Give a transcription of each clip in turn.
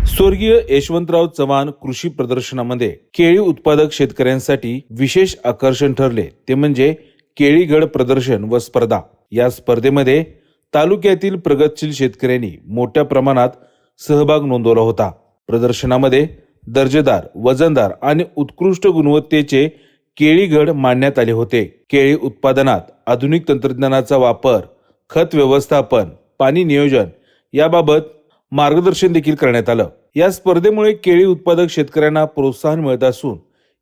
स्वर्गीय यशवंतराव चव्हाण कृषी प्रदर्शनामध्ये केळी उत्पादक शेतकऱ्यांसाठी विशेष आकर्षण ठरले ते म्हणजे केळीगड प्रदर्शन व स्पर्धा। या स्पर्धेमध्ये तालुक्यातील प्रगतशील शेतकऱ्यांनी मोठ्या प्रमाणात सहभाग नोंदवला होता। प्रदर्शनामध्ये दर्जेदार, वजनदार आणि उत्कृष्ट गुणवत्तेचे केळीगड मांडण्यात आले होते। केळी उत्पादनात आधुनिक तंत्रज्ञानाचा वापर, खत व्यवस्थापन, पाणी नियोजन याबाबत मार्गदर्शन देखील करण्यात आलं। या स्पर्धेमुळे केळी उत्पादक शेतकऱ्यांना प्रोत्साहन मिळत असून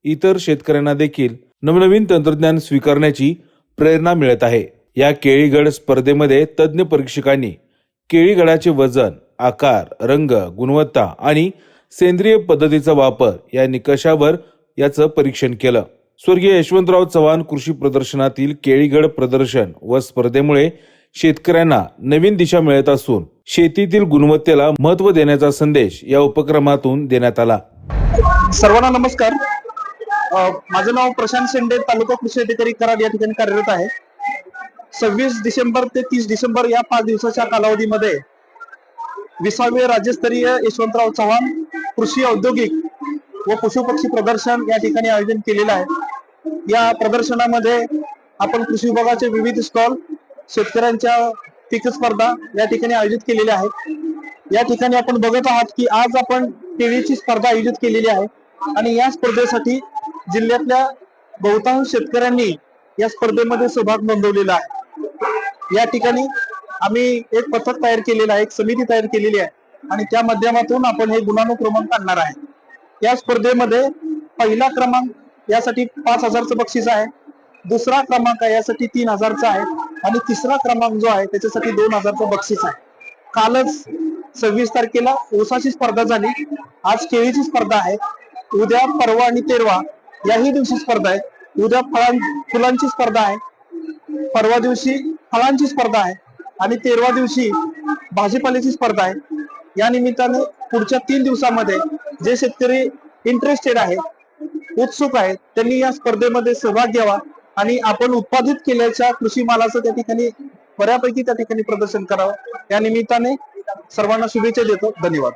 इतर शेतकऱ्यांना देखील नवनवीन तंत्रज्ञान स्वीकारण्याची प्रेरणा मिळत आहे। या केळीगड स्पर्धेमध्ये तज्ञ परीक्षकांनी केळीगडाचे वजन, आकार, रंग, गुणवत्ता आणि सेंद्रिय पद्धतीचा वापर या निकषावर याचं परीक्षण केलं। स्वर्गीय यशवंतराव चव्हाण कृषी प्रदर्शनातील केळीगड प्रदर्शन व स्पर्धेमुळे शेतकऱ्यांना नवीन दिशा मिळत असून शेतीतील गुणवत्तेला महत्त्व देण्याचा संदेश या उपक्रमातून देण्यात आला। सर्वांना नमस्कार। माझं नाव प्रशांत शेंडे, तालुका कृषी अधिकारी कराड या ठिकाणी कार्यरत आहे। 26 डिसेंबर ते 30 डिसेंबर या 5 दिवसाच्या कालावधीमध्ये 20वे राज्यस्तरीय यशवंतराव चव्हाण कृषी औद्योगिक व पशुपक्षी प्रदर्शन या ठिकाणी आयोजन केलेलं आहे। या प्रदर्शनामध्ये आपण कृषी विभागाचे विविध स्टॉल, शेतकऱ्यांच्या पीक स्पर्धा या ठिकाणी आयोजित केलेल्या आहेत। या ठिकाणी आपण बघत आहात की आज आपण केळीची स्पर्धा आयोजित केलेली आहे आणि या स्पर्धेसाठी जिल्ह्यातल्या बहुतांश शेतकऱ्यांनी या स्पर्धेमध्ये सहभाग नोंदवलेला आहे। या ठिकाणी आम्ही एक पथक तयार केलेला आहे, एक समिती तयार केलेली आहे आणि त्या माध्यमातून आपण हे गुणानुक्रमांक आणणार आहे। या स्पर्धेमध्ये पहिला क्रमांक यासाठी 5,000चं बक्षीस आहे, दुसरा क्रमांक यासाठी 3,000चा आहे आणि तिसरा क्रमांक जो आहे त्याच्यासाठी 2,000चं बक्षीस आहे। कालच 26 तारखेला ऊसाची स्पर्धा झाली, आज केळीची स्पर्धा आहे, उद्या, परवा आणि 13 याही दिवशी स्पर्धा आहे। उद्या फुलांची स्पर्धा आहे, परवा दिवशी फळांची स्पर्धा आहे आणि 13 दिवशी भाजीपाल्याची स्पर्धा आहे। या निमित्ताने पुढच्या 3 दिवसामध्ये जे शेतकरी इंटरेस्टेड आहे, उत्सुक आहेत, त्यांनी या स्पर्धेमध्ये सहभाग घ्यावा आणि आपण उत्पादित केल्याच्या कृषी मालाचं त्या ठिकाणी बऱ्यापैकी त्या ठिकाणी प्रदर्शन करावं। या निमित्ताने सर्वांना शुभेच्छा देतो। धन्यवाद।